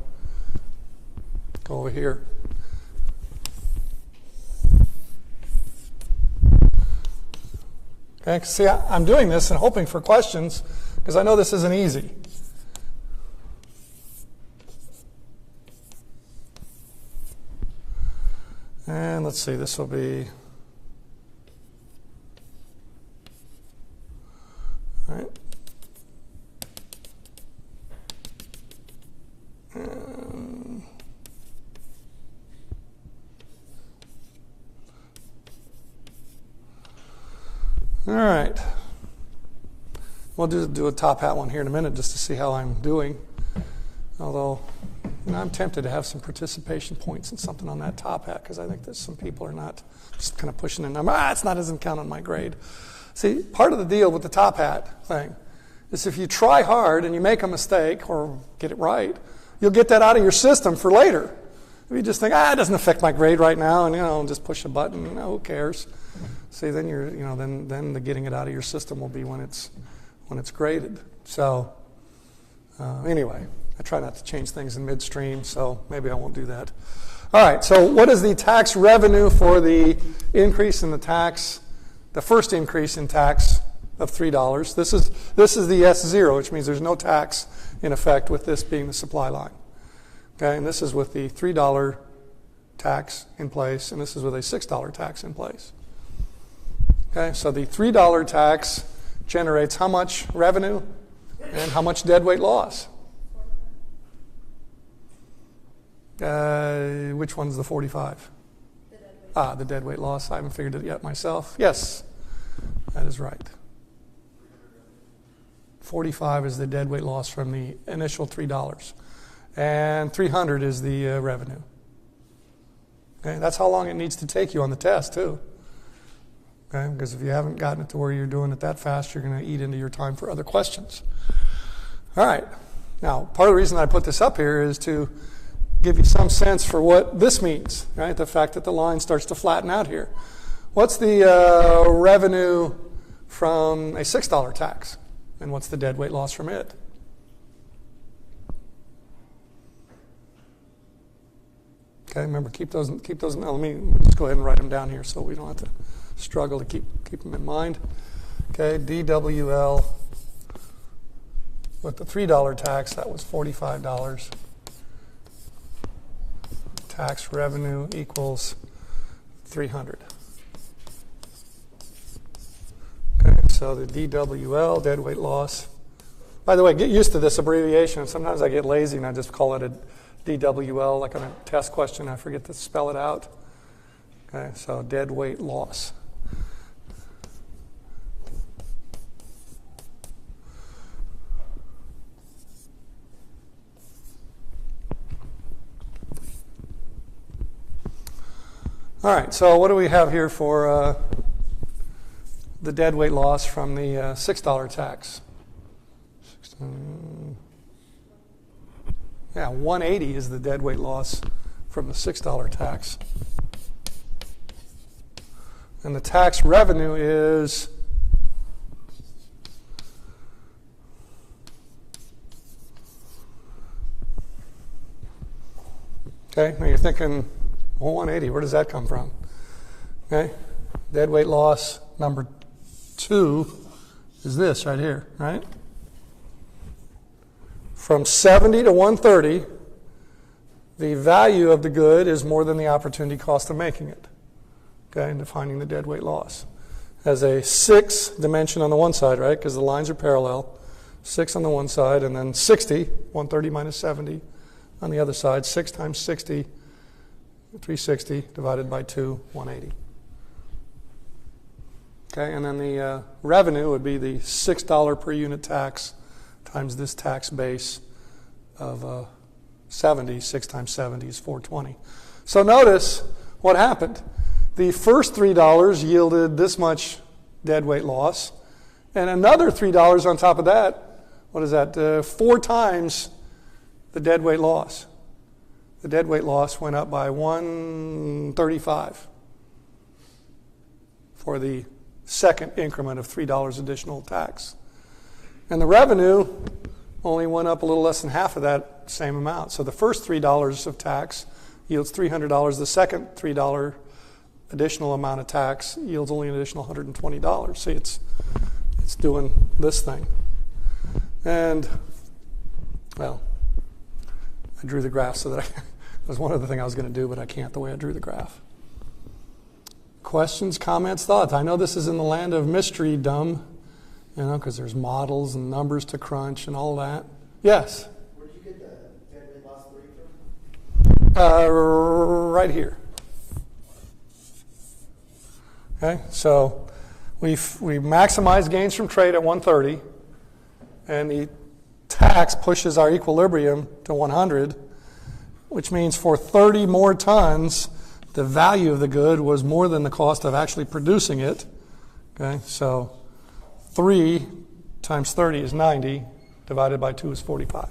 Speaker 1: Go over here. Okay. See, I'm doing this and hoping for questions because I know this isn't easy. And let's see. This will be. All right. All right. We'll do a top hat one here in a minute just to see how I'm doing. Although, I'm tempted to have some participation points and something on that top hat because I think that some people are not just kind of pushing a number. It doesn't count on my grade. See, part of the deal with the top hat thing is if you try hard and you make a mistake or get it right, you'll get that out of your system for later. If you just think, it doesn't affect my grade right now, and just push a button, who cares? See, then then the getting it out of your system will be when it's graded. So anyway, I try not to change things in midstream, so maybe I won't do that. All right, so what is the tax revenue for the increase in the tax, the first increase in tax of $3? This is the S0, which means there's no tax in effect with this being the supply line. Okay, and this is with the $3 tax in place, and this is with a $6 tax in place. Okay, so the $3 tax generates how much revenue and how much deadweight loss? Which one's the 45? The deadweight loss. I haven't figured it yet myself. Yes, that is right. 45 is the deadweight loss from the initial $3. And 300 is the revenue. Okay, that's how long it needs to take you on the test, too. Okay, because if you haven't gotten it to where you're doing it that fast, you're going to eat into your time for other questions. All right. Now, part of the reason I put this up here is to give you some sense for what this means, right? The fact that the line starts to flatten out here. What's the revenue from a $6 tax? And what's the deadweight loss from it? Okay, remember, keep those. Now, let me just go ahead and write them down here so we don't have to struggle to keep them in mind. Okay, DWL with the $3 tax, that was $45. Tax revenue equals 300. Okay, so the DWL, deadweight loss. By the way, get used to this abbreviation. Sometimes I get lazy and I just call it a DWL, like on a test question, I forget to spell it out. Okay, so deadweight loss. All right, so what do we have here for the deadweight loss from the $6 tax? Yeah, 180 is the deadweight loss from the $6 tax. And the tax revenue is okay, now you're thinking, well, 180, where does that come from? Okay, deadweight loss number 2 is this right here, right? From 70 to 130, the value of the good is more than the opportunity cost of making it. Okay, and defining the deadweight loss. As a 6 dimension on the one side, right? Because the lines are parallel. 6 on the one side, and then 60, 130 minus 70 on the other side. 6 times 60, 360 divided by 2, 180. Okay, and then the revenue would be the $6 per unit tax times this tax base of 70. 6 times 70 is 420. So notice what happened. The first $3 yielded this much deadweight loss, and another $3 on top of that. What is that? 4 times the deadweight loss. The deadweight loss went up by 135 for the second increment of $3 additional tax. And the revenue only went up a little less than half of that same amount. So the first $3 of tax yields $300. The second $3 additional amount of tax yields only an additional $120. See, it's doing this thing. And, well, I drew the graph so that it was one other thing I was going to do, but I can't the way I drew the graph. Questions, comments, thoughts? I know this is in the land of mystery, dumb, because there's models and numbers to crunch and all that. Yes?
Speaker 2: Where did you get the deadweight loss 3 from?
Speaker 1: Right here. Okay, so we maximize gains from trade at 130, and the tax pushes our equilibrium to 100, which means for 30 more tons, the value of the good was more than the cost of actually producing it. Okay, so 3 times 30 is 90, divided by 2 is 45.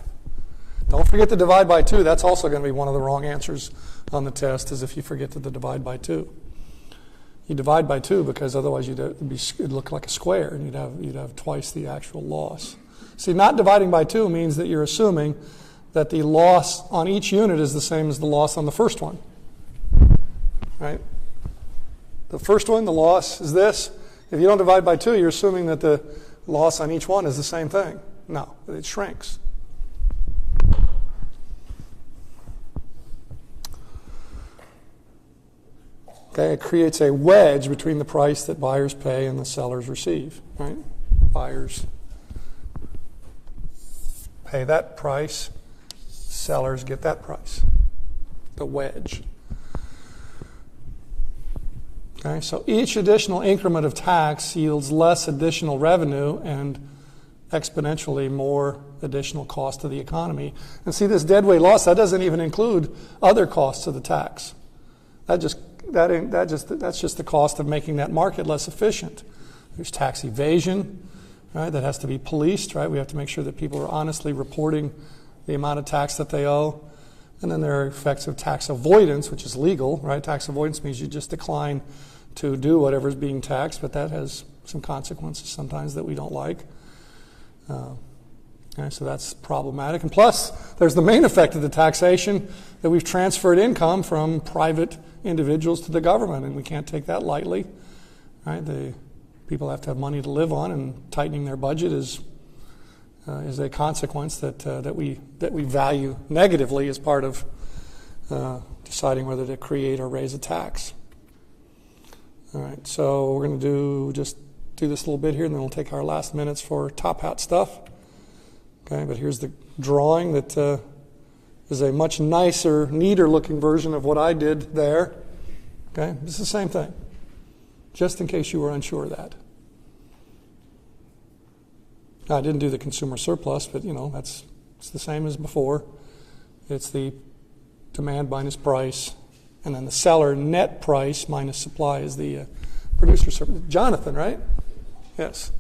Speaker 1: Don't forget to divide by 2. That's also going to be one of the wrong answers on the test, is if you forget to divide by 2. You divide by 2 because otherwise it'd look like a square and you'd have twice the actual loss. See, not dividing by 2 means that you're assuming that the loss on each unit is the same as the loss on the first one. Right? The first one, the loss is this. If you don't divide by 2, you're assuming that the loss on each one is the same thing. No, it shrinks. Okay, it creates a wedge between the price that buyers pay and the sellers receive. Right? Buyers pay that price, sellers get that price. The wedge. Okay, so each additional increment of tax yields less additional revenue and exponentially more additional cost to the economy. And see, this deadweight loss, that doesn't even include other costs of the tax. That's just the cost of making that market less efficient. There's tax evasion, right? That has to be policed, right? We have to make sure that people are honestly reporting the amount of tax that they owe. And then there are effects of tax avoidance, which is legal, right? Tax avoidance means you just decline to do whatever is being taxed, but that has some consequences sometimes that we don't like. Okay, so that's problematic. And plus, there's the main effect of the taxation that we've transferred income from private individuals to the government, and we can't take that lightly. Right? The people have to have money to live on, and tightening their budget is a consequence that we value negatively as part of deciding whether to create or raise a tax. All right, so we're going to do this a little bit here, and then we'll take our last minutes for top hat stuff. Okay, but here's the drawing that is a much nicer, neater looking version of what I did there. Okay, it's the same thing, just in case you were unsure of that. Now, I didn't do the consumer surplus, but it's the same as before. It's the demand minus price, and then the seller net price minus supply is the producer surplus. Jonathan, right? Yes.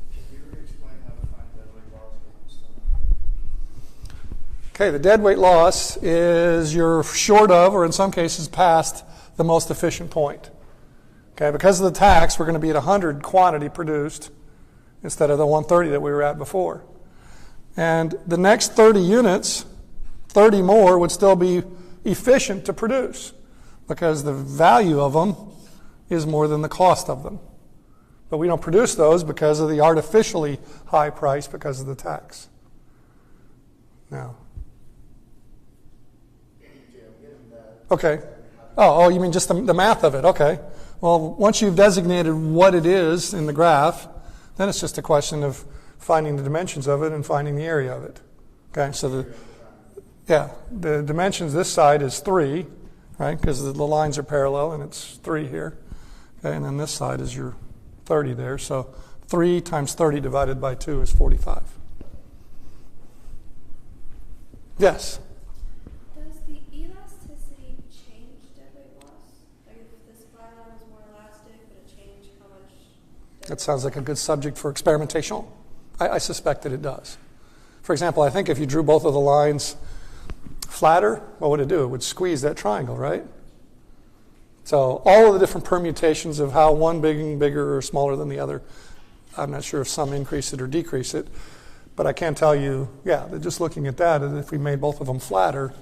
Speaker 1: Okay, the deadweight loss is you're short of, or in some cases past, the most efficient point. Okay, because of the tax, we're going to be at 100 quantity produced instead of the 130 that we were at before. And the next 30 units, 30 more, would still be efficient to produce because the value of them is more than the cost of them. But we don't produce those because of the artificially high price because of the tax. Now. Okay. Oh, you mean just the math of it? Okay. Well, once you've designated what it is in the graph, then it's just a question of finding the dimensions of it and finding the area of it. Okay. So the dimensions this side is 3, right? Because the lines are parallel and it's 3 here. Okay. And then this side is your 30 there. So 3 times 30 divided by 2 is 45. Yes. That sounds like a good subject for experimentation. I suspect that it does. For example, I think if you drew both of the lines flatter, what would it do? It would squeeze that triangle, right? So all of the different permutations of how one being bigger or smaller than the other, I'm not sure if some increase it or decrease it, but I can tell you, that just looking at that, if we made both of them flatter,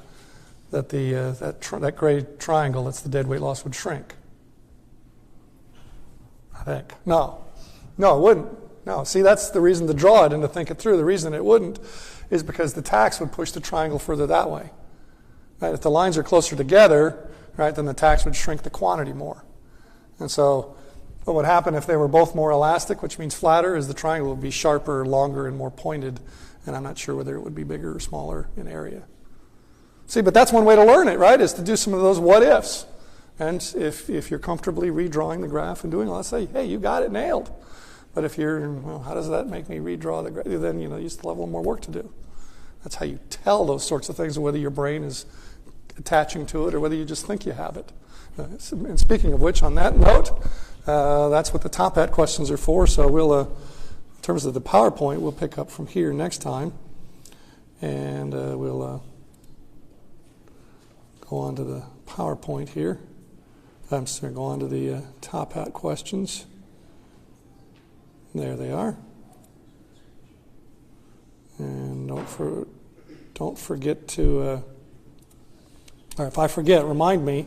Speaker 1: that that gray triangle, that's the deadweight loss, would shrink. I think. No, it wouldn't. No, see, that's the reason to draw it and to think it through. The reason it wouldn't is because the tax would push the triangle further that way. Right? If the lines are closer together, right, then the tax would shrink the quantity more. And so what would happen if they were both more elastic, which means flatter, is the triangle would be sharper, longer, and more pointed. And I'm not sure whether it would be bigger or smaller in area. See, but that's one way to learn it, right, is to do some of those what-ifs. And if you're comfortably redrawing the graph and doing all that, say, hey, you got it nailed. But if you're, well, how does that make me redraw the graph? Then, you still have a little more work to do. That's how you tell those sorts of things, whether your brain is attaching to it or whether you just think you have it. And speaking of which, on that note, that's what the top hat questions are for. So we'll, in terms of the PowerPoint, we'll pick up from here next time. And we'll go on to the PowerPoint here. I'm sorry, go on to the top hat questions. There they are. And don't forget to, or if I forget, remind me.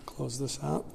Speaker 1: Close this out.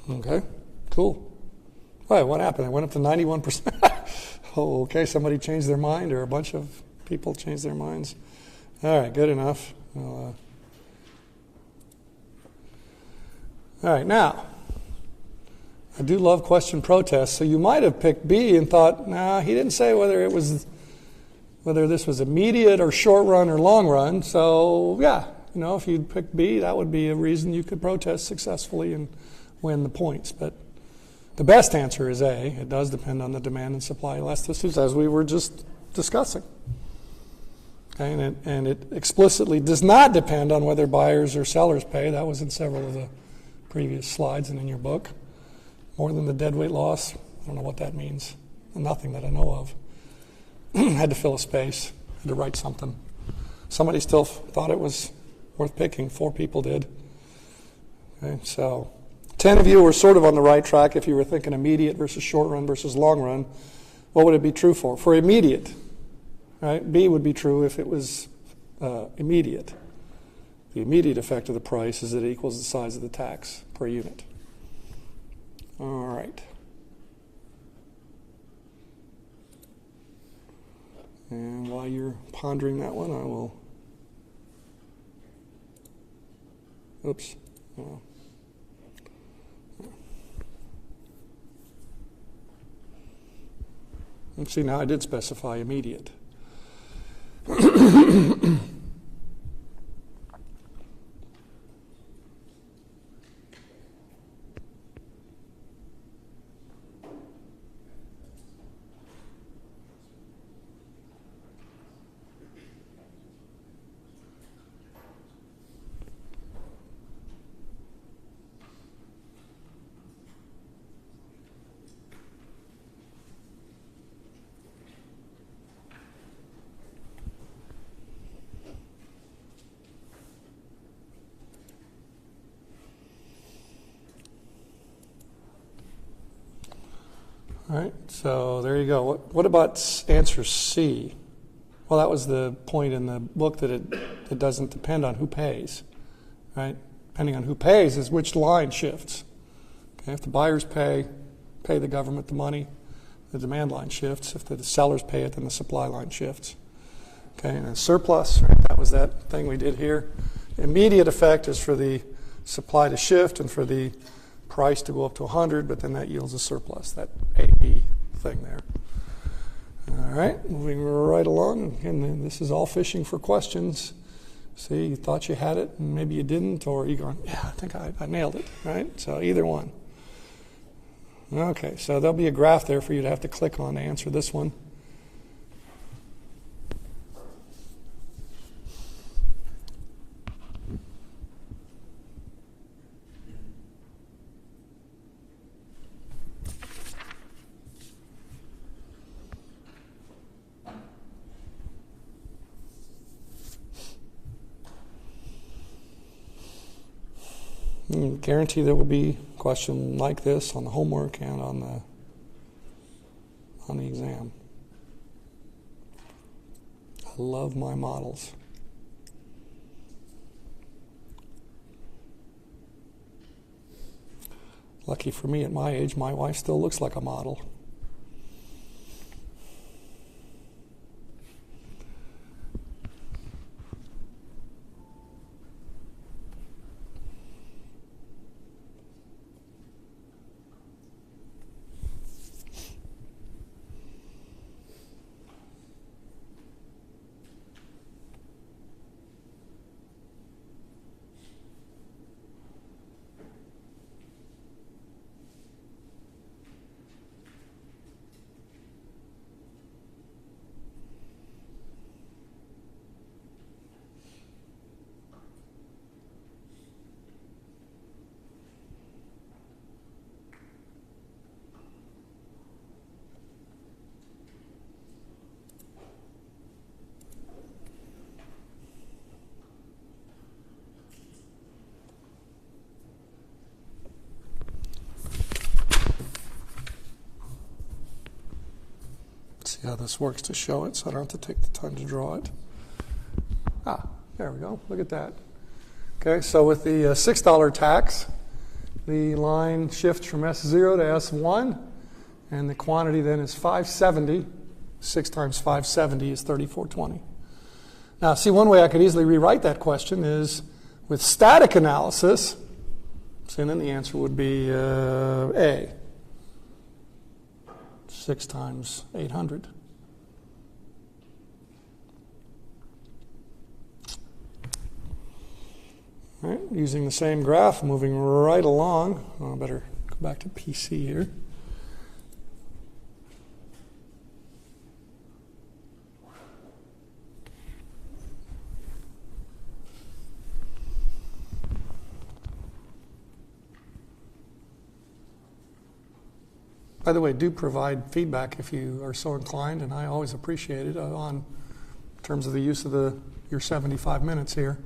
Speaker 1: Okay, cool. All right, what happened? I went up to 91%. Oh, okay, somebody changed their mind, or a bunch of people changed their minds. All right, good enough. All right, now, I do love question protests, so you might have picked B and thought, nah, he didn't say whether this was immediate or short run or long run, so yeah, if you'd picked B, that would be a reason you could protest successfully and win the points. But the best answer is A. It does depend on the demand and supply elasticities, as we were just discussing. Okay, and it explicitly does not depend on whether buyers or sellers pay. That was in several of the previous slides and in your book. More than the deadweight loss. I don't know what that means. Nothing that I know of. Had to fill a space. Had to write something. Somebody still thought it was worth picking. 4 people did. Okay, so 10 of you were sort of on the right track if you were thinking immediate versus short run versus long run. What would it be true for? For immediate, right? B would be true if it was immediate. The immediate effect of the price is that it equals the size of the tax per unit. All right. And while you're pondering that one, I will... Oops. And see, now I did specify immediate. All right, so there you go. What about answer C? Well, that was the point in the book that it doesn't depend on who pays, right? Depending on who pays is which line shifts. Okay, if the buyers pay the government the money, the demand line shifts. If the sellers pay it, then the supply line shifts. Okay, and a surplus, right, that was that thing we did here. Immediate effect is for the supply to shift and for the price to go up to 100, but then that yields a surplus, that AB thing there. All right, moving right along. And this is all fishing for questions. See, you thought you had it, and maybe you didn't, or you're going, yeah, I think I nailed it, right? So either one. Okay, so there'll be a graph there for you to have to click on to answer this one. Guarantee there will be a question like this on the homework and on the exam. I love my models. Lucky for me, at my age, my wife still looks like a model. how this works to show it, so I don't have to take the time to draw it. There we go. Look at that. Okay, so with the $6 tax, the line shifts from S0 to S1, and the quantity then is 570. 6 times 570 is 3420. Now, see, one way I could easily rewrite that question is with static analysis, so then the answer would be A. 6 times 800. All right, using the same graph, moving right along. I better go back to PC here. By the way, do provide feedback if you are so inclined, and I always appreciate it in terms of the use of your 75 minutes here.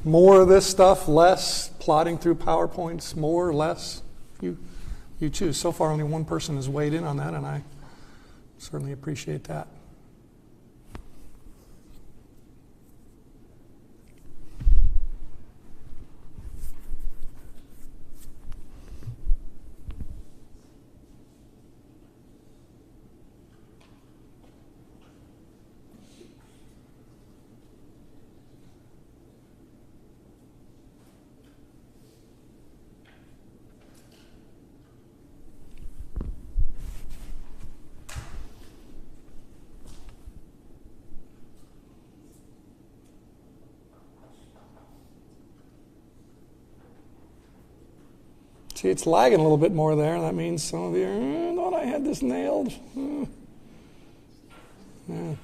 Speaker 1: More of this stuff, less plotting through PowerPoints, more, less, you choose. So far, only one person has weighed in on that, and I certainly appreciate that. See, it's lagging a little bit more there. That means some of you are, thought I had this nailed. Yeah.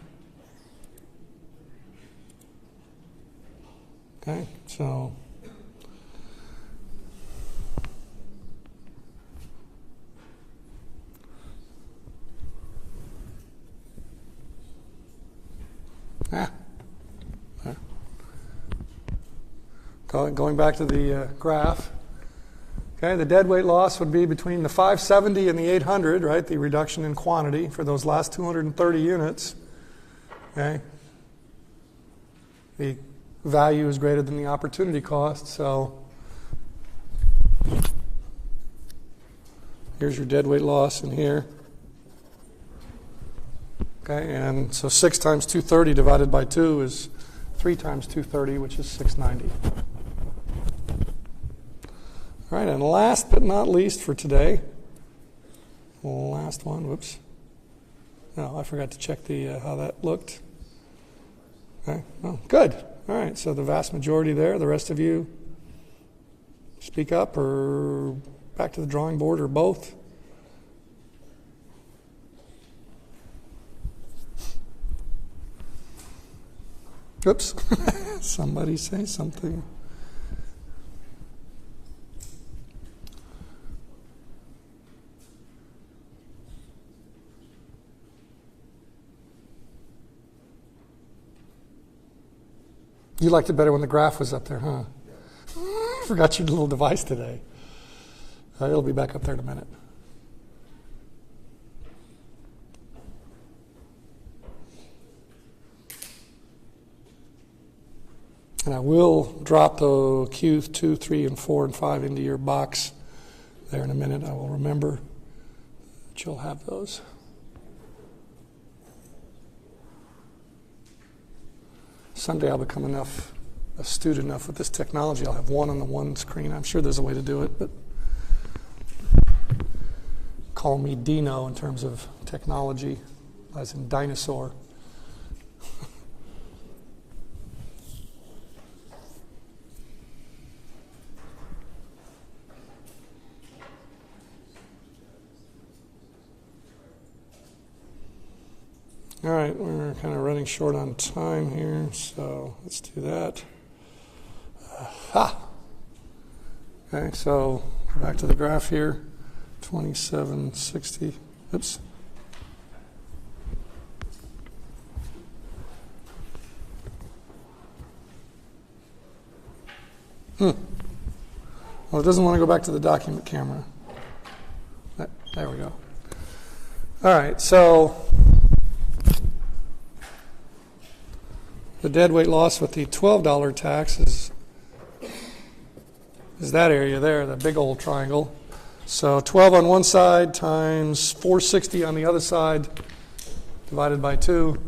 Speaker 1: Okay, so going back to the graph. Okay, the dead weight loss would be between the 570 and the 800, right? The reduction in quantity for those last 230 units. Okay, the value is greater than the opportunity cost, so here's your dead weight loss in here. Okay, and so 6 times 230 divided by 2 is 3 times 230, which is 690. All right, and last but not least for today, last one, whoops. No, I forgot to check how that looked. Okay, well, good. All right, so the vast majority there, the rest of you speak up or back to the drawing board or both. Oops, somebody say something. You liked it better when the graph was up there, huh? Forgot your little device today. It'll be back up there in a minute. And I will drop the Q2, 3, and 4, and 5 into your box there in a minute. I will remember that you'll have those. Someday I'll become astute enough with this technology. I'll have one on the one screen. I'm sure there's a way to do it, but call me Dino in terms of technology, as in dinosaur. All right, we're kind of running short on time here, so let's do that. Okay, so back to the graph here, 2760. Oops. Well, it doesn't want to go back to the document camera. There we go. All right, so The deadweight loss with the $12 tax is that area there, the big old triangle. So 12 on one side times 460 on the other side divided by 2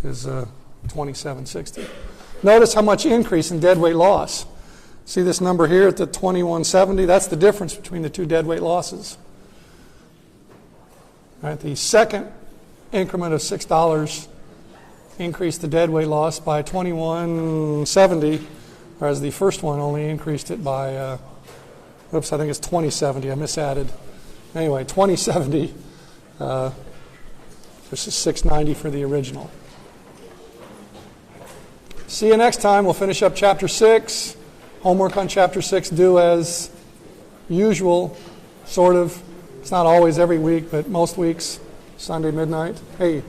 Speaker 1: is 2760. Notice how much increase in deadweight loss. See this number here at the 2170? That's the difference between the two deadweight losses. All right, the second increment of $6 increased the deadweight loss by 2170, whereas the first one only increased it by, I think it's 2070. I misadded. Anyway, 2070 versus 690 for the original. See you next time. We'll finish up Chapter 6. Homework on Chapter 6 due as usual, sort of. It's not always every week, but most weeks, Sunday midnight. Hey.